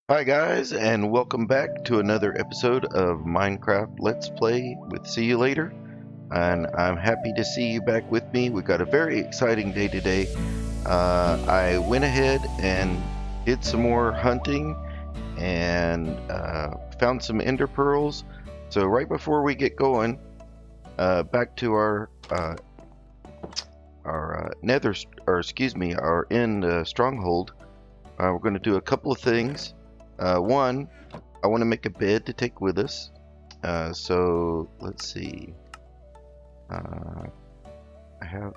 Hi guys, and welcome back to another episode of Minecraft Let's Play with See You Later. And I'm happy to see you back with me. We got a very exciting day today. I went ahead and did some more hunting and found some ender pearls. So right before we get going, back to our nether, or excuse me, our end stronghold. We're going to do a couple of things. One, I want to make a bed to take with us. So let's see. I have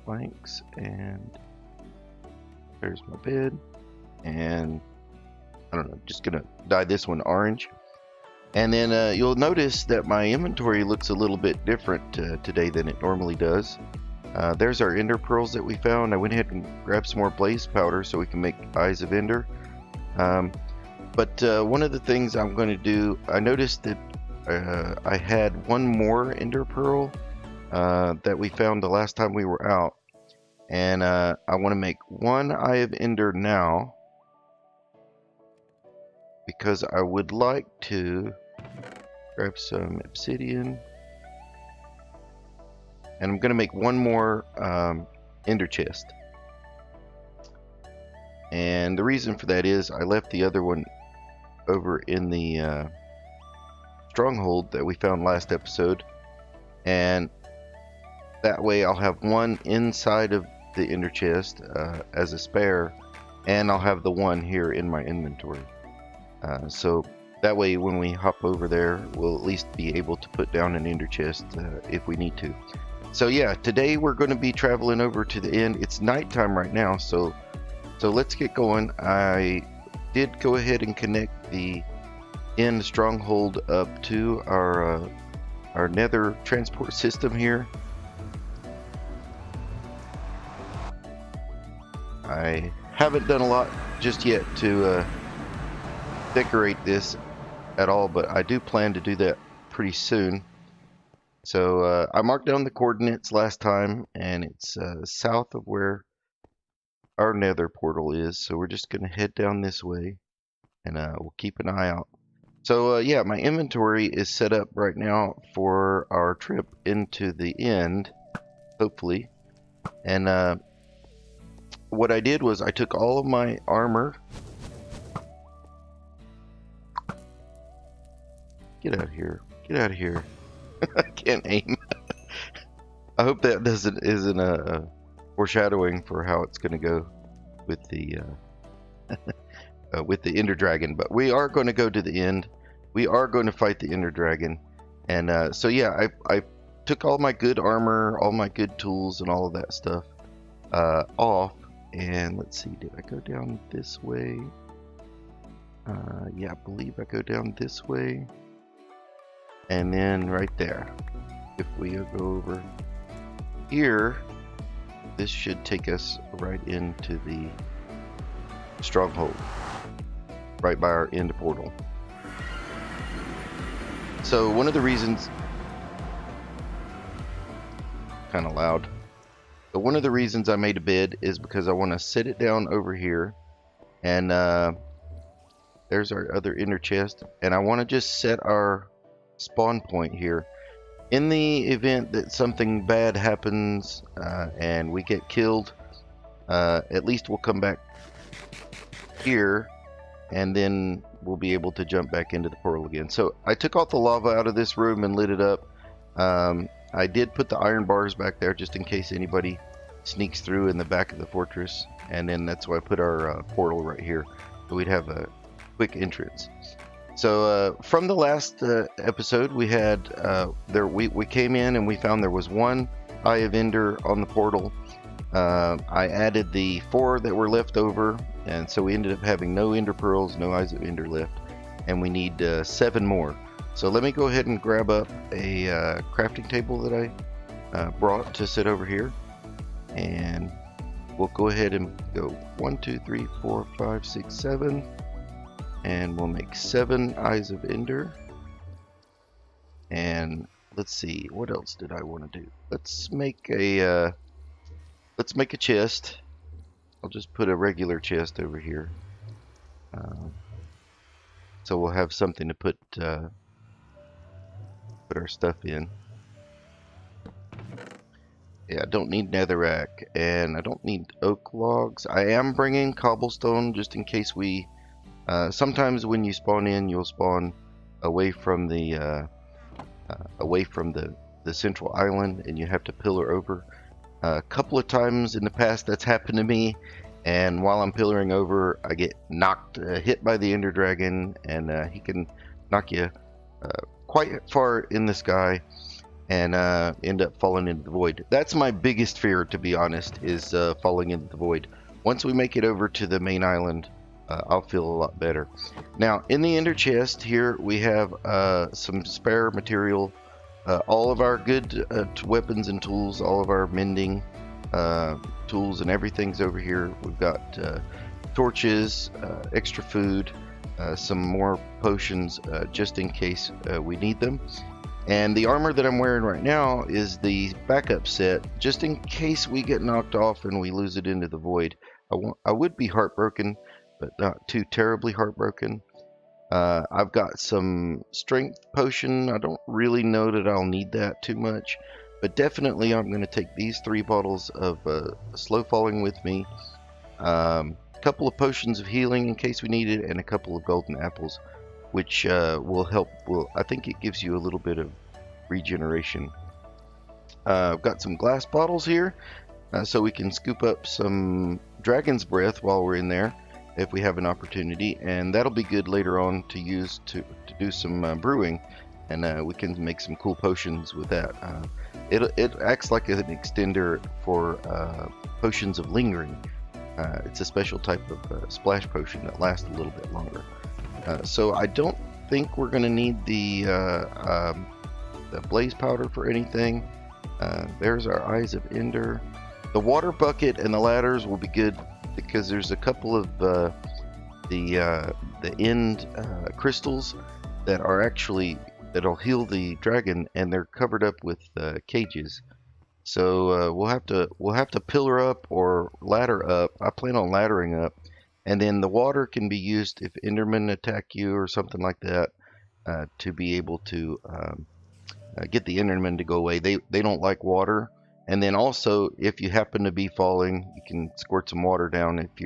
planks, and there's my bed. And I don't know, just gonna dye this one orange. And then you'll notice that my inventory looks a little bit different today than it normally does. There's our ender pearls that we found. I went ahead and grabbed some more blaze powder so we can make eyes of ender. But one of the things I'm going to do, I noticed that I had one more ender pearl that we found the last time we were out, and I want to make one eye of ender now because I would like to grab some obsidian, and I'm going to make one more ender chest. And the reason for that is I left the other one over in the stronghold that we found last episode, and that way I'll have one inside of the ender chest as a spare, and I'll have the one here in my inventory. So that way when we hop over there, we'll at least be able to put down an ender chest if we need to. So yeah, today we're going to be traveling over to the end. It's nighttime right now, so let's get going. I did go ahead and connect the end stronghold up to our nether transport system here. I haven't done a lot just yet to decorate this at all, but I do plan to do that pretty soon. So I marked down the coordinates last time, and it's south of where our nether portal is, so we're just gonna head down this way, and we'll keep an eye out. So yeah, my inventory is set up right now for our trip into the end, hopefully. And what I did was I took all of my armor. Get out of here, get out of here. I can't aim. I hope that isn't a foreshadowing for how it's going to go with the Ender Dragon. But we are going to go to the end. We are going to fight the Ender Dragon. And so yeah, I took all my good armor, all my good tools, and all of that stuff off. And let's see, did I go down this way? Yeah, I believe I go down this way. And then right there. If we go over here, this should take us right into the stronghold, right by our end portal. So one of the reasons, kind of loud, but one of the reasons I made a bed is because I want to sit it down over here, and there's our other inner chest, and I want to just set our spawn point here. In the event that something bad happens and we get killed, at least we'll come back here, and then we'll be able to jump back into the portal again. So I took all the lava out of this room and lit it up. I did put the iron bars back there just in case anybody sneaks through in the back of the fortress, and then that's why I put our portal right here, so we'd have a quick entrance. So from the last episode, we had we came in and we found there was one eye of ender on the portal. I added the 4 that were left over, and so we ended up having no ender pearls, no eyes of ender left, and we need 7 more. So let me go ahead and grab up a crafting table that I brought to sit over here, and we'll go ahead and go 1, 2, 3, 4, 5, 6, 7. And we'll make 7 eyes of ender. And let's see, what else did I want to do? Let's make a chest. I'll just put a regular chest over here. So we'll have something to put our stuff in. Yeah, I don't need netherrack, and I don't need oak logs. I am bringing cobblestone just in case we. Sometimes when you spawn in, you'll spawn away from the central island, and you have to pillar over. A couple of times in the past, that's happened to me, and while I'm pillaring over, I get hit by the Ender Dragon, and he can knock you quite far in the sky and end up falling into the void. That's my biggest fear, to be honest, is falling into the void. Once we make it over to the main island, I'll feel a lot better. Now, in the ender chest here, we have some spare material. All of our good weapons and tools, all of our mending tools and everything's over here. We've got torches, extra food, some more potions just in case we need them. And the armor that I'm wearing right now is the backup set, just in case we get knocked off and we lose it into the void. I would be heartbroken, but not too terribly heartbroken. I've got some strength potion. I don't really know that I'll need that too much, but definitely I'm going to take these 3 bottles of slow falling with me, a couple of potions of healing in case we need it, and a couple of golden apples, which will help. I think it gives you a little bit of regeneration. I've got some glass bottles here, so we can scoop up some dragon's breath while we're in there if we have an opportunity, and that'll be good later on to use to do some brewing, and we can make some cool potions with that. It acts like an extender for potions of lingering. It's a special type of splash potion that lasts a little bit longer. So I don't think we're going to need the blaze powder for anything. There's our eyes of ender. The water bucket and the ladders will be good because there's a couple of the end crystals that are actually that'll heal the dragon, and they're covered up with cages. So we'll have to pillar up or ladder up. I plan on laddering up, and then the water can be used if Endermen attack you or something like that, to be able to get the Endermen to go away. They don't like water. And then also, if you happen to be falling, you can squirt some water down if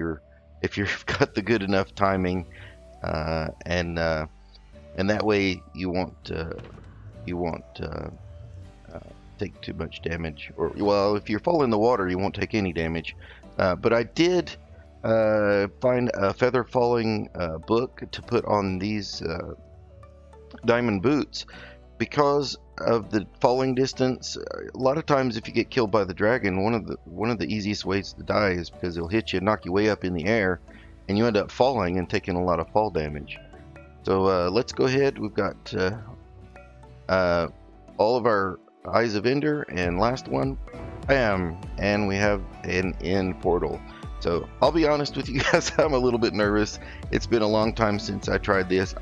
you've got the good enough timing, and that way you won't take too much damage. Or well, if you fall in the water, you won't take any damage. But I did find a feather falling book to put on these diamond boots because of the falling distance. A lot of times if you get killed by the dragon, one of the easiest ways to die is because he'll hit you and knock you way up in the air, and you end up falling and taking a lot of fall damage. So let's go ahead. We've got all of our eyes of ender, and last one, bam, and we have an end portal. So I'll be honest with you guys, I'm a little bit nervous. It's been a long time since I tried this.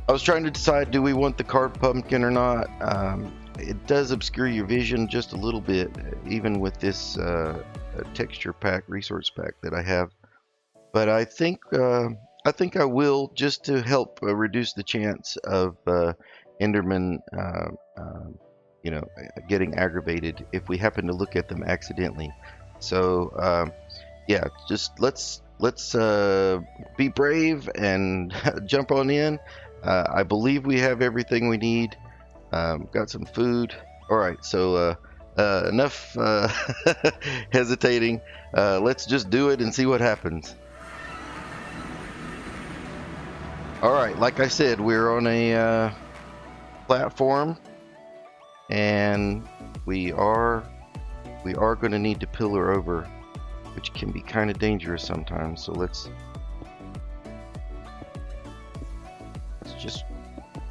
I was trying to decide, do we want the carved pumpkin or not? It does obscure your vision just a little bit, even with this texture pack, resource pack that I have. But I think I will, just to help reduce the chance of Endermen, getting aggravated if we happen to look at them accidentally. So yeah, just let's be brave and jump on in. I believe we have everything we need. Got some food. All right, so enough hesitating. Let's just do it and see what happens. All right, like I said, we're on a platform, and we are going to need to pillar over, which can be kind of dangerous sometimes. So let's just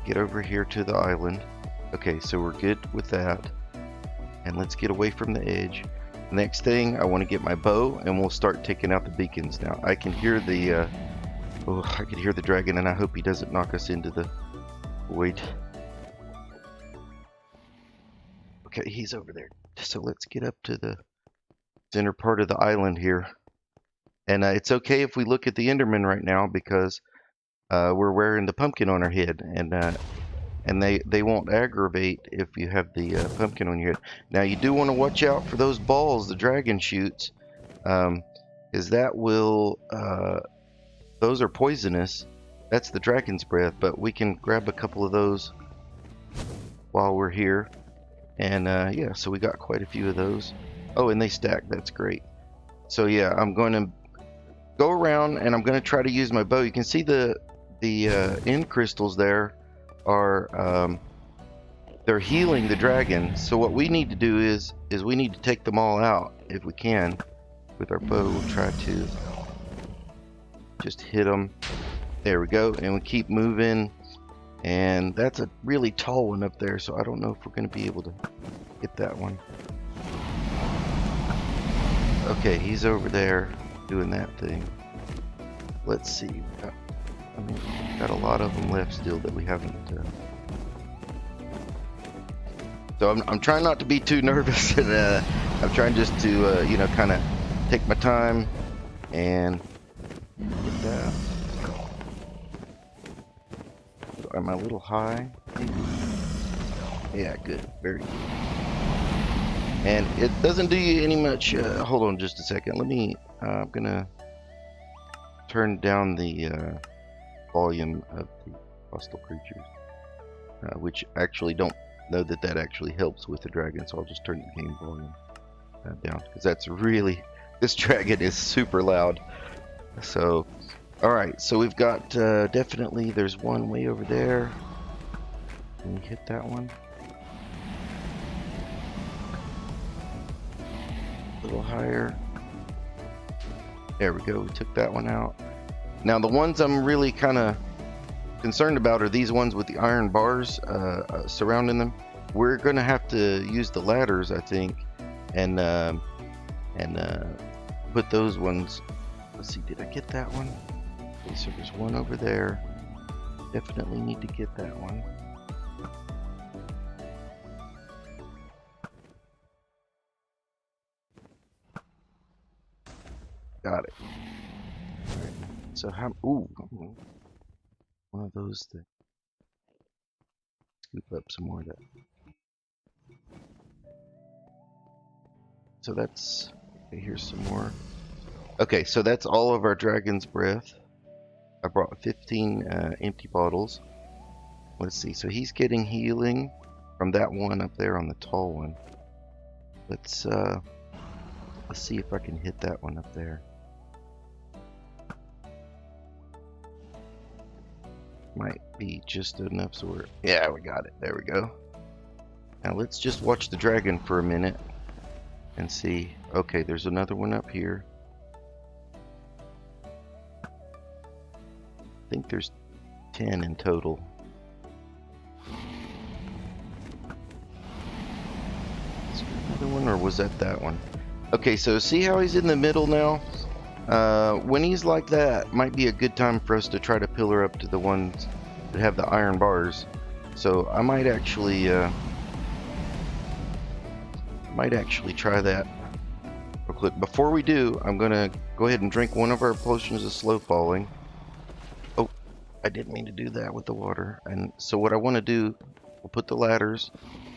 get over here to the island. Okay, so we're good with that, and let's get away from the edge. Next thing, I want to get my bow, and we'll start taking out the beacons. Now I can hear the I can hear the dragon, and I hope he doesn't knock us into the void. Okay, he's over there. So let's get up to the center part of the island here, And it's okay if we look at the Enderman right now because we're wearing the pumpkin on our head, and they won't aggravate if you have the pumpkin on your head. Now you do want to watch out for those balls the dragon shoots, is that will those are poisonous. That's the dragon's breath, but we can grab a couple of those while we're here. And yeah, so we got quite a few of those. Oh, and they stack. That's great. So yeah, I'm going to go around and I'm going to try to use my bow. You can see the end crystals there are they're healing the dragon. So what we need to do is we need to take them all out if we can with our bow. We'll try to just hit them. There we go, and we keep moving. And that's a really tall one up there, so I don't know if we're going to be able to hit that one. Okay, he's over there doing that thing. Let's see. Got a lot of them left still that we haven't. So I'm trying not to be too nervous, and I'm trying just to you know, kind of take my time and get that. Am I a little high? Yeah, good. Very good. And it doesn't do you any much. Hold on just a second. Let me. I'm gonna turn down the volume of the hostile creatures, which actually don't know that that actually helps with the dragon. So I'll just turn the game volume down because that's really, this dragon is super loud. So. Alright, so we've got definitely, there's one way over there. Can we hit that one? A little higher. There we go, we took that one out. Now the ones I'm really kind of concerned about are these ones with the iron bars surrounding them. We're going to have to use the ladders, I think, and put those ones. Let's see, did I get that one? Okay, so there's one over there. Definitely need to get that one. Got it. Alright, so how, ooh, one of those that scoop up some more of that. So that's, okay, here's some more. Okay, so that's all of our dragon's breath. I brought 15 empty bottles. Let's see, so he's getting healing from that one up there on the tall one. Let's see if I can hit that one up there. Might be just enough so we're, yeah, we got it. There we go. Now let's just watch the dragon for a minute and see. Okay, there's another one up here. I think there's 10 in total. Is there another one, or was that one? Okay, so see how he's in the middle now? When he's like that, might be a good time for us to try to pillar up to the ones that have the iron bars. So I might actually try that real quick. Before we do, I'm gonna go ahead and drink one of our potions of slow falling. I didn't mean to do that with the water. And so what I want to do, we'll put the ladders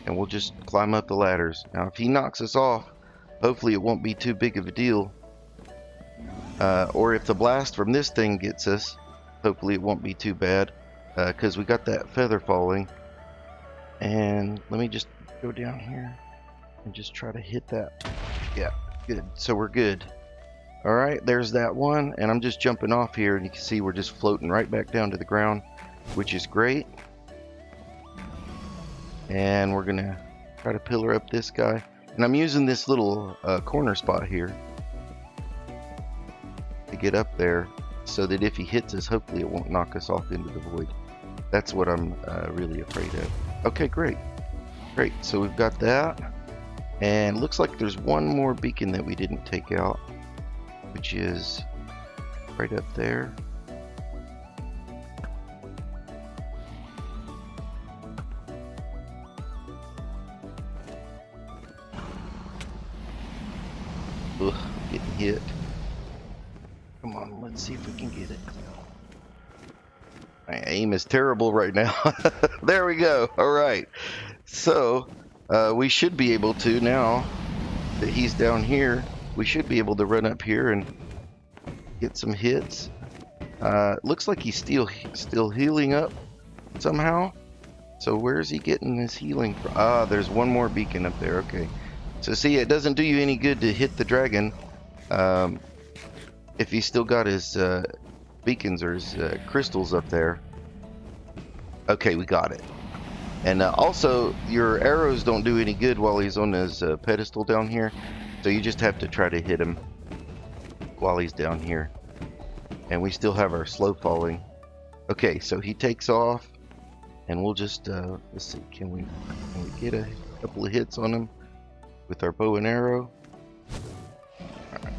and we'll just climb up the ladders. Now if he knocks us off, hopefully it won't be too big of a deal. Or if the blast from this thing gets us, hopefully it won't be too bad, because we got that feather falling. And let me just go down here and just try to hit that. Yeah, good. So we're good. Alright, there's that one, and I'm just jumping off here, and you can see we're just floating right back down to the ground, which is great. And we're gonna try to pillar up this guy, and I'm using this little corner spot here to get up there, so that if he hits us, hopefully it won't knock us off into the void. That's what I'm really afraid of. Okay, great. Great, so we've got that, and looks like there's one more beacon that we didn't take out, which is right up there. Ugh, getting hit. get it. My aim is terrible right now. There we go. All right. So we should be able to, now that he's down here, we should be able to run up here and get some hits. Looks like he's still healing up somehow. So where's he getting his healing from? Ah, there's one more beacon up there. Okay. So see, it doesn't do you any good to hit the dragon if he's still got his beacons or his crystals up there. Okay, we got it. And also, your arrows don't do any good while he's on his pedestal down here. So you just have to try to hit him while he's down here. And we still have our slow falling. Okay, so he takes off. And we'll just, let's see, can we get a couple of hits on him with our bow and arrow? All right.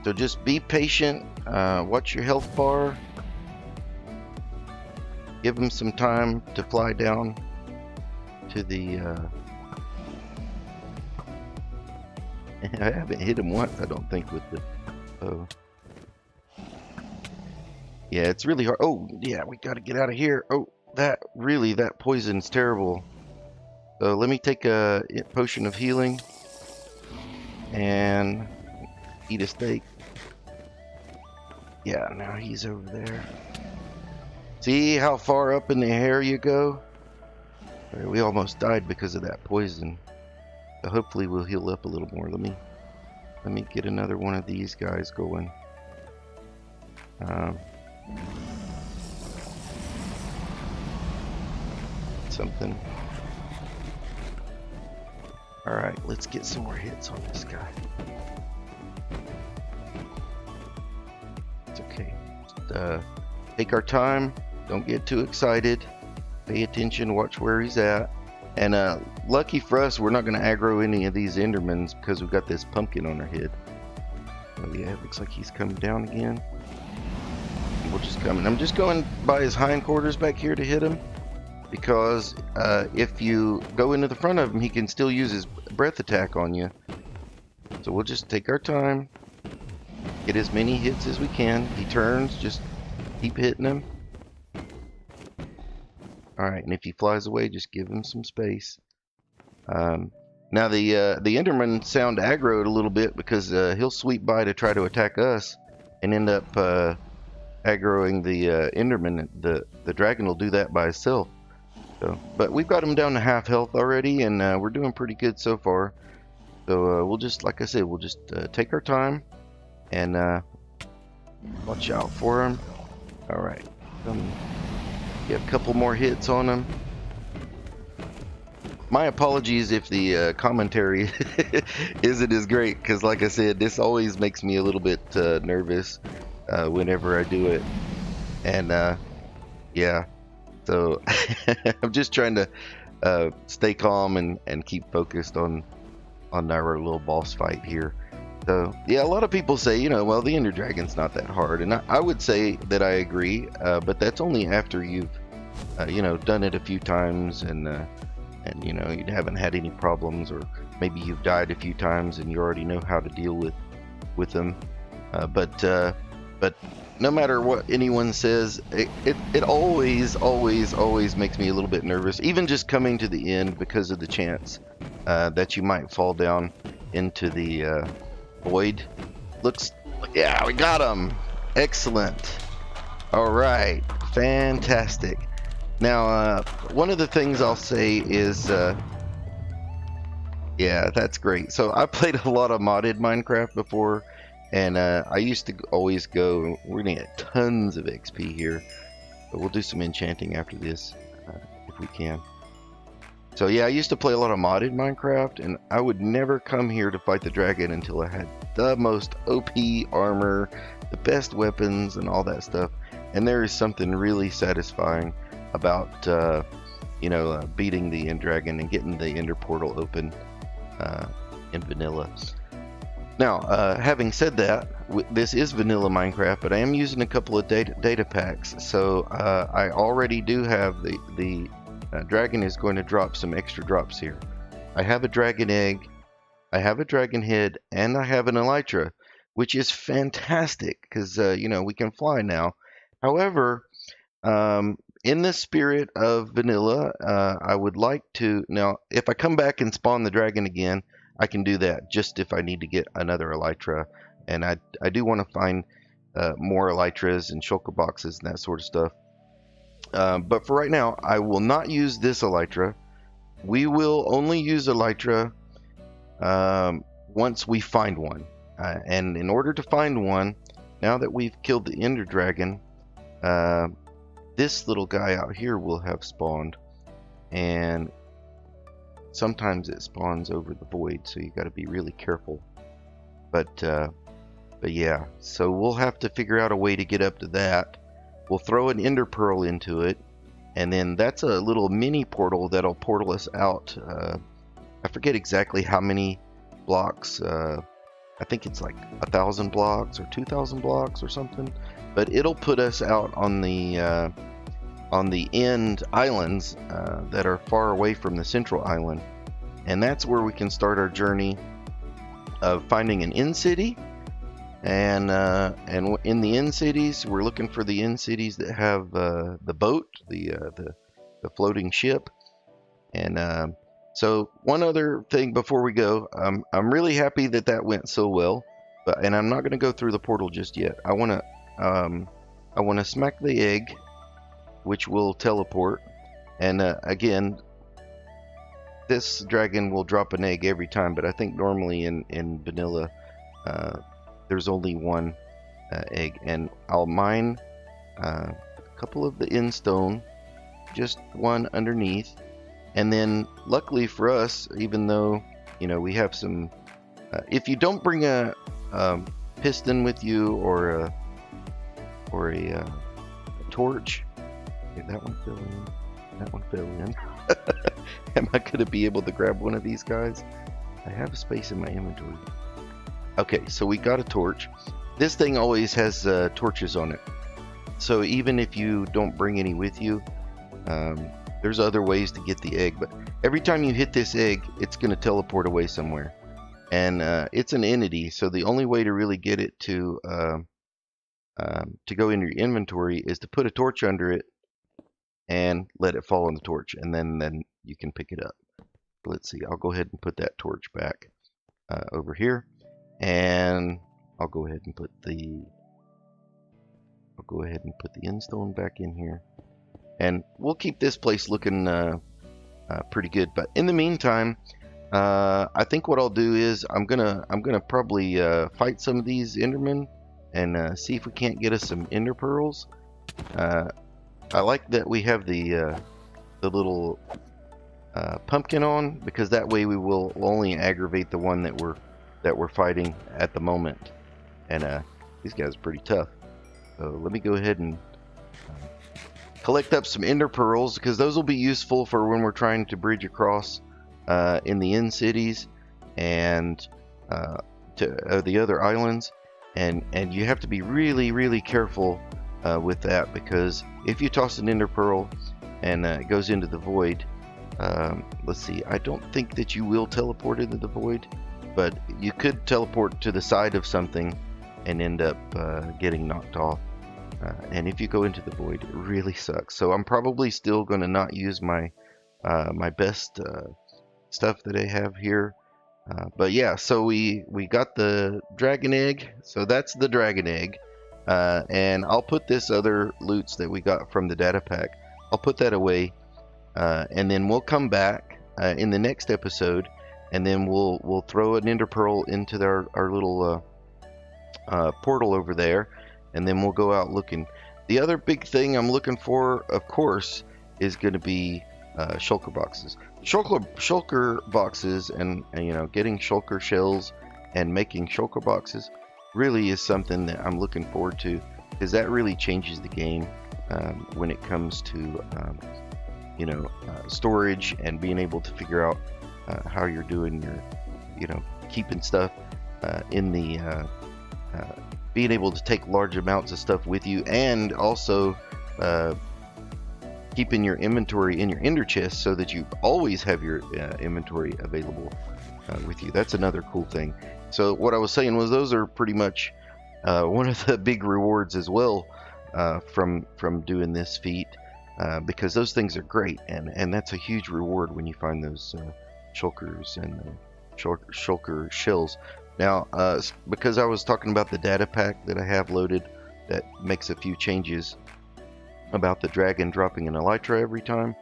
So just be patient, watch your health bar. Give him some time to fly down to the, I haven't hit him once, I don't think, with the bow. Yeah, it's really hard. Oh, yeah, we gotta get out of here. Oh, that poison's terrible. So let me take a potion of healing and eat a steak. Yeah, now he's over there. See how far up in the hair you go? We almost died because of that poison. So hopefully we'll heal up a little more. Let me get another one of these guys going. Something. Alright, let's get some more hits on this guy. It's okay. Just, take our time. Don't get too excited. Pay attention. Watch where he's at. And lucky for us, we're not going to aggro any of these Endermans because we've got this pumpkin on our head. Oh yeah, it looks like he's coming down again. We'll just come in. I'm just going by his hindquarters back here to hit him, because if you go into the front of him, he can still use his breath attack on you. So we'll just take our time, get as many hits as we can. He turns, just keep hitting him. Alright, and if he flies away, just give him some space. Now the Endermen sound aggroed a little bit because he'll sweep by to try to attack us and end up aggroing the Enderman. The dragon will do that by itself. So, but we've got him down to half health already, and we're doing pretty good so far. So we'll just, like I said, we'll just take our time and watch out for him. All right, get a couple more hits on him. My apologies if the commentary isn't as great, because like I said, this always makes me a little bit nervous whenever I do it. And yeah, so I'm just trying to stay calm and keep focused on our little boss fight here. So yeah, a lot of people say, you know, well, the Ender Dragon's not that hard, and I would say that I agree, but that's only after you've you know, done it a few times, and you know, you haven't had any problems, or maybe you've died a few times and you already know how to deal with them. But no matter what anyone says, it always makes me a little bit nervous, even just coming to the end, because of the chance that you might fall down into the void. Yeah, we got him. Excellent. All right, fantastic. Now, one of the things I'll say is, yeah, that's great. So I played a lot of modded Minecraft before, and I used to always go, we're gonna get tons of XP here, but we'll do some enchanting after this, if we can. So yeah, I used to play a lot of modded Minecraft, and I would never come here to fight the dragon until I had the most OP armor, the best weapons, and all that stuff. And there is something really satisfying about you know, beating the End Dragon and getting the Ender Portal open in vanilla. Now, having said that, this is vanilla Minecraft, but I am using a couple of data packs. So I already do have the dragon is going to drop some extra drops here. I have a dragon egg, I have a dragon head, and I have an elytra. which is fantastic because you know, we can fly now. However, in the spirit of vanilla, I would like to now. If I come back and spawn the dragon again, I can do that. Just if I need to get another elytra, and I do want to find more elytras and shulker boxes and that sort of stuff. But for right now, I will not use this elytra. We will only use elytra once we find one. And in order to find one, now that we've killed the ender dragon, this little guy out here will have spawned, and sometimes it spawns over the void, so you got to be really careful. But yeah, so we'll have to figure out a way to get up to that. We'll throw an ender pearl into it, and then that's a little mini portal that'll portal us out. I forget exactly how many blocks. I think it's like 1,000 blocks or 2,000 blocks or something. But it'll put us out on the end islands that are far away from the central island, and that's where we can start our journey of finding an end city. And in the end cities, we're looking for the end cities that have the boat, the floating ship. And so one other thing before we go, I'm really happy that that went so well. And I'm not going to go through the portal just yet. I want to smack the egg, which will teleport. And again, this dragon will drop an egg every time, but I think normally in vanilla there's only one egg. And I'll mine a couple of the end stone, just one underneath. And then luckily for us, even though, you know, we have some, if you don't bring a piston with you or a torch, okay, that one fell in, that one fell in. Am I going to be able to grab one of these guys? I have space in my inventory. Okay, so we got a torch. This thing always has torches on it. So even if you don't bring any with you, there's other ways to get the egg. But every time you hit this egg, it's going to teleport away somewhere. And it's an entity, so the only way to really get it to go into your inventory is to put a torch under it and let it fall on the torch, and then you can pick it up. Let's see, I'll go ahead and put that torch back over here, and I'll go ahead and put the end stone back in here, and we'll keep this place looking pretty good. But in the meantime, I think what I'll do is I'm gonna probably fight some of these endermen and see if we can't get us some ender pearls. I like that we have the little pumpkin on, because that way we will only aggravate the one that we're fighting at the moment. And these guys are pretty tough. So let me go ahead and collect up some ender pearls, because those will be useful for when we're trying to bridge across in the end cities and to the other islands. And you have to be really careful with that, because if you toss an ender pearl and it goes into the void, let's see, I don't think that you will teleport into the void, but you could teleport to the side of something and end up getting knocked off. And if you go into the void, it really sucks. So I'm probably still going to not use my my best stuff that I have here. But yeah, so we got the dragon egg. So that's the dragon egg. And I'll put this other loots that we got from the data pack, I'll put that away. And then we'll come back in the next episode, and then we'll throw an ender pearl into our little portal over there, and then we'll go out looking. The other big thing I'm looking for, of course, is going to be shulker boxes. Shulker boxes, and you know, getting shulker shells and making shulker boxes really is something that I'm looking forward to, because that really changes the game when it comes to you know, storage and being able to figure out how you're doing your, you know, keeping stuff in the being able to take large amounts of stuff with you, and also keeping your inventory in your ender chest so that you always have your inventory available with you. That's another cool thing. So what I was saying was those are pretty much one of the big rewards as well from doing this feat, because those things are great, and that's a huge reward when you find those shulkers and shulker shells. Now, because I was talking about the data pack that I have loaded that makes a few changes about the dragon dropping an elytra every time,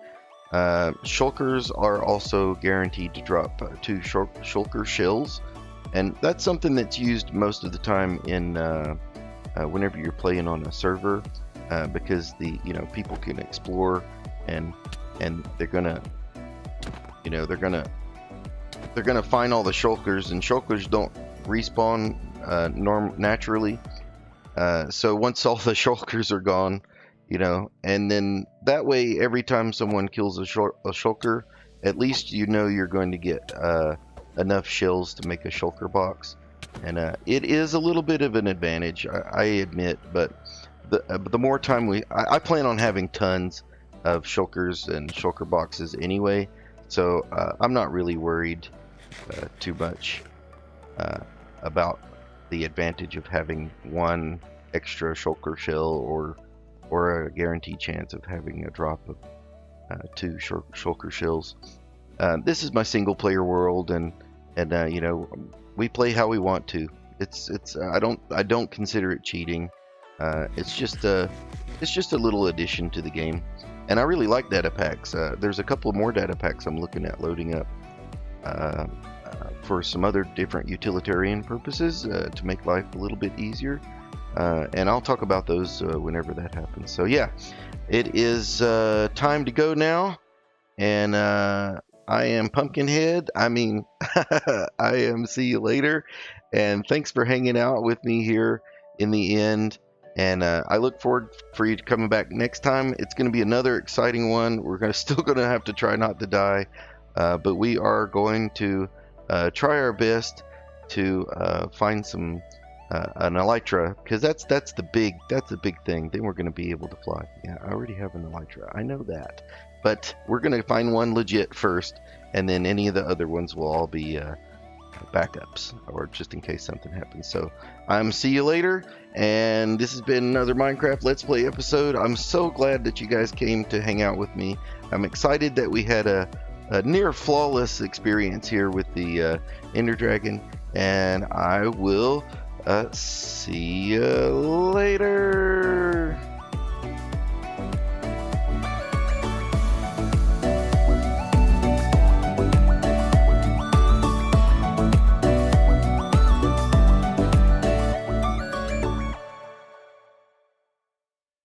shulkers are also guaranteed to drop 2 shulker shells, and that's something that's used most of the time in whenever you're playing on a server, because people can explore, and they're gonna find all the shulkers, and shulkers don't respawn naturally. So once all the shulkers are gone, and then that way every time someone kills a shulker, at least you're going to get enough shells to make a shulker box. And it is a little bit of an advantage, I admit, but the more time I plan on having tons of shulkers and shulker boxes anyway, so I'm not really worried too much about the advantage of having 1 extra shulker shell or a guaranteed chance of having a drop of 2 shulker shells. This is my single player world, and we play how we want to. I don't consider it cheating. It's just a little addition to the game, and I really like data packs. There's a couple more data packs I'm looking at loading up for some other different utilitarian purposes to make life a little bit easier, and I'll talk about those whenever that happens. So yeah, it is time to go now, and I am Pumpkinhead. I am See You Later, and thanks for hanging out with me here in the end. And I look forward for you coming back next time. It's going to be another exciting one. We're still going to have to try not to die, but we are going to try our best to find some an elytra, because that's the big thing. Then we're going to be able to fly. Yeah, I already have an elytra. I know that. But we're going to find one legit first, and then any of the other ones will all be backups, or just in case something happens. So I'm See You Later, and this has been another Minecraft Let's Play episode. I'm so glad that you guys came to hang out with me. I'm excited that we had a near flawless experience here with the Ender Dragon, and I will see you later.